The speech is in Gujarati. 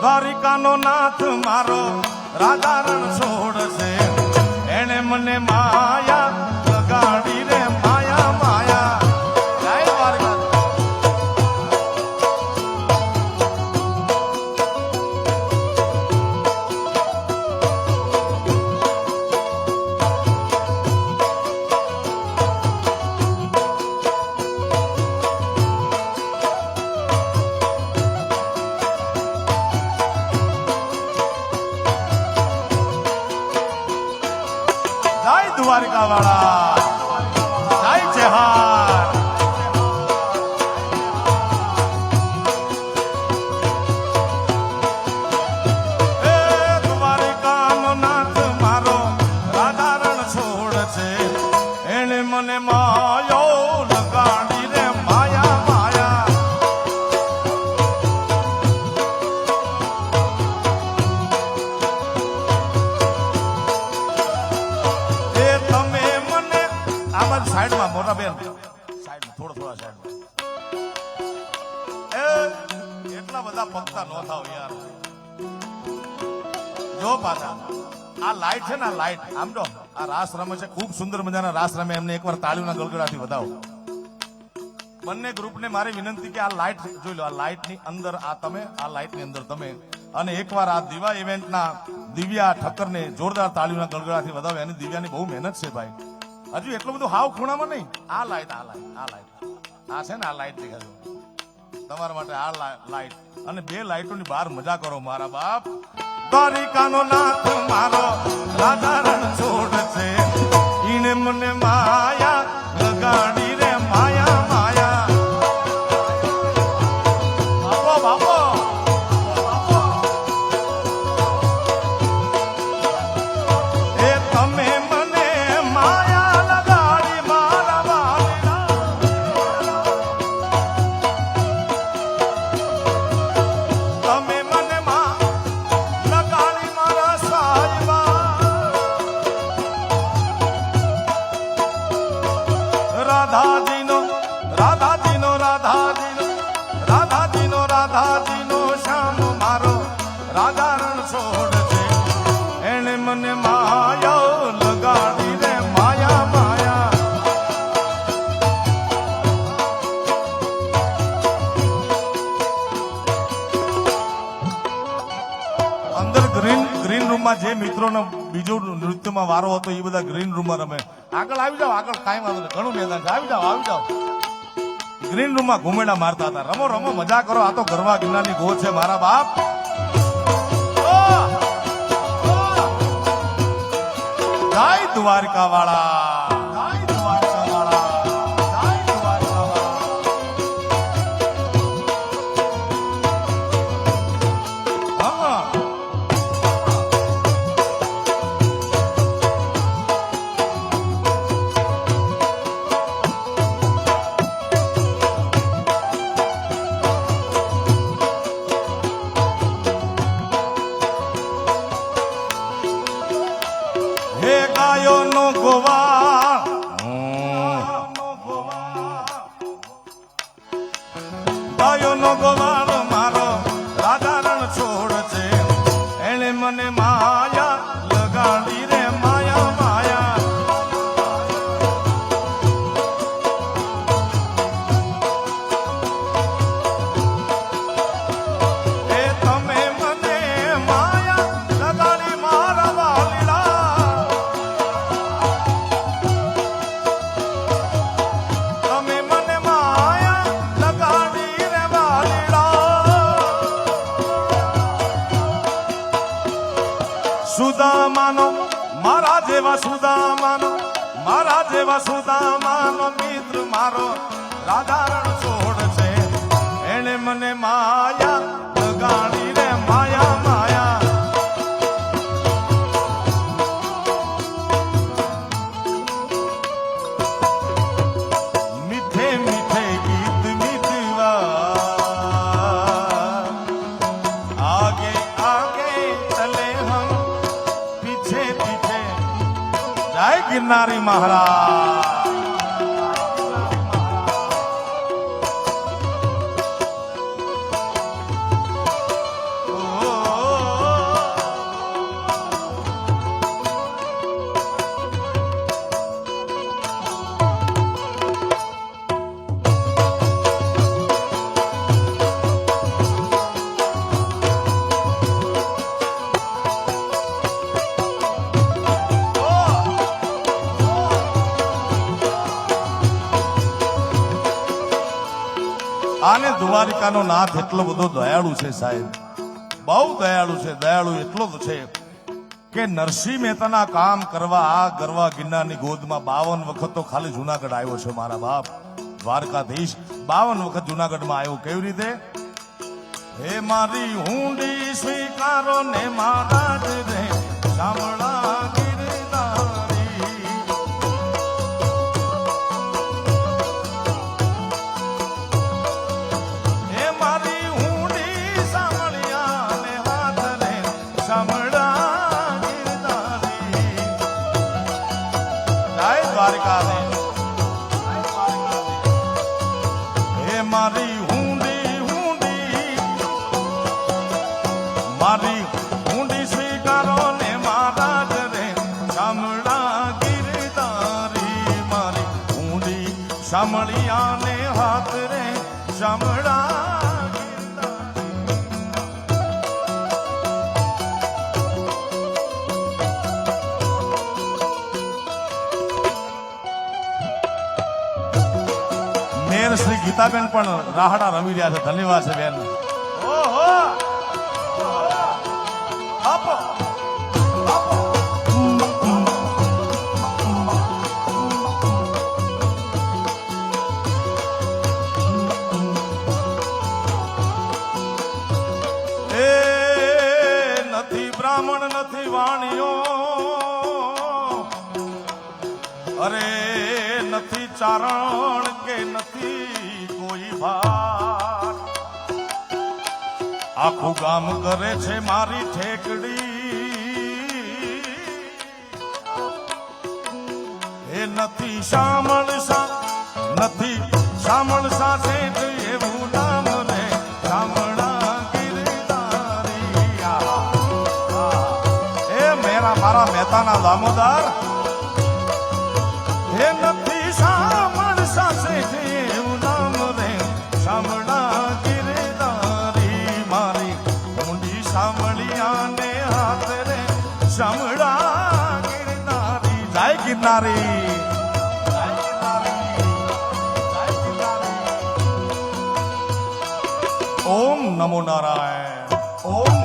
દ્વારિકાનો નાથ મારો રાધા રણ છોડશે, એને મને માયા લગાડી રે માયા માયા. જય દ્વારકા. દ્વારિકા વાળા જય જહાર. એ દ્વારિકાનો નાથ મારો રાધા રણ છોડશે, એને મને માયો લગાડી રે માયા માયા. સાઈડમાં મોટા બેન સાઈડમાં થોડા સાઈડમાં એટલા બધા પગતા ન થાવ યાર. જો પાછા આ લાઈટ છે ને, લાઈટ આમ તો આ રાસ રમે છે, ખૂબ સુંદર મજાના રાસ રમે, એમને એકવાર તાળીઓના ગળગળાથી વધાવો. બંને ગ્રુપને મારી વિનંતી કે આ લાઈટ જોઈ લો, આ લાઈટની અંદર આ તમે, આ લાઈટની અંદર તમે, અને એકવાર આ દિવા ઇવેન્ટના દિવ્યા ઠક્કરને જોરદાર તાળીઓના ગળગળાથી વધાવો. એની દિવ્યાની બહુ મહેનત છે ભાઈ. હજુ એટલું બધું હાવ ખૂણામાં નહીં. આ લાઈટ આ છે ને, આ લાઈટ દેખાજો તમારા માટે. આ લાઈટ અને બે લાઈટોની બહાર મજા કરો મારા બાપ. દ્વારિકાનો નાથ મારો રાધા રણ છોડશે, ઈને મને માયા લગાડી રે માયા માયા. બાપો બાપો એ તમે મને માયા લગાડી મારા બાપના. તમે મને માં લગાડી મારા સાહેબા. રાધાજીનો રાધાજીનો રાધાજીનો રાધાજીનો રાધાજીનો શ્યામ મારો રાધા રણ છોડશે, એને મને માયા લગાડી રે માયા માયા. અંદર ગ્રીન રૂમમાં જે મિત્રોનો બીજો નૃત્યમાં વારો હતો એ બધા ગ્રીન રૂમમાં રમે. આગળ આવી જાઓ, આગળ કાંઈ વાંધો નહીં, ઘણું મેદાન છે. આવી જાઓ. ગ્રીન રૂમમાં ઘુમેડા મારતા હતા. રમો રમો, મજા કરો. આ તો ગરવા ગિરનારની ગો છે મારા બાપ. જય દ્વારકા વાળા. હે ગાયો નો ગોવાળ, ગાયો નો ગોવાળ મારો રાધા રણ છોડશે, એને મને માયા લગાડી રે માયા માયા. એ તમે મને માયા લગાડી મારા વાલીડા. સુદામાનો મારા જેવા સુદામાનો, મારા જેવા સુદામાનો મિત્ર મારો રાધા રણ છોડશે, એને મને માયા લગાડી રે માયા માયા. મીઠે મીઠે ગીત મીઠવા, આગે આગે ચલે હમ પીછે પીછે. જય ગિરનારી મહારાજ. આને દ્વારિકાનો નાથ એટલો બધો દયાળુ છે સાહેબ, બહુ દયાળુ છે. દયાળુ એટલો જ છે કે નરસિંહ મહેતાના કામ કરવા આ ગરવા ગિરનારની ગોદમાં 52 વખત તો ખાલી જુનાગઢ આવ્યો છે મારા બાપ. દ્વારકાધીશ 52 વખત જુનાગઢમાં આવ્યો. કેવી રીતે? હે મારી હુંડી સ્વીકારો ને મારા જ રે શામળા ગિરધારી. હે મારી હુંડી શામળિયા ને હાથ રે શામળા ગિરધારી. જય દ્વારકાધીશ. હે મારી મારી ઊંડી સ્વીકારો ને મારા જ રે શામળા ગિરધારી. મારી ઊંડી શામળિયા ને હાથ રે શામળા ગિરધારી. મેર શ્રી ગીતાબેન પણ રાહડા રમી રહ્યા છે. ધન્યવાદ છે બેન. ઓહો નથી બ્રાહ્મણ નથી વાણિયો, અરે નથી ચારણ કે નથી કોઈ ભાર. આખું ગામ કરે છે મારી ઠેકડી. એ નથી શામળ સા નથી શામળ સાથે એવું નામ રે શામળા ગિરધારી. એ મેરા મારા મહેતાના દામોદર. એ નથી શામળ સાથે એવું નામ રે શામળા ગિરધારી. મારી ઊંડી શામળિયા ને હાથ રે શામળા ગિરધારી. જય ગિરનારી. ઓમ નમો નારાયણ. ઓમ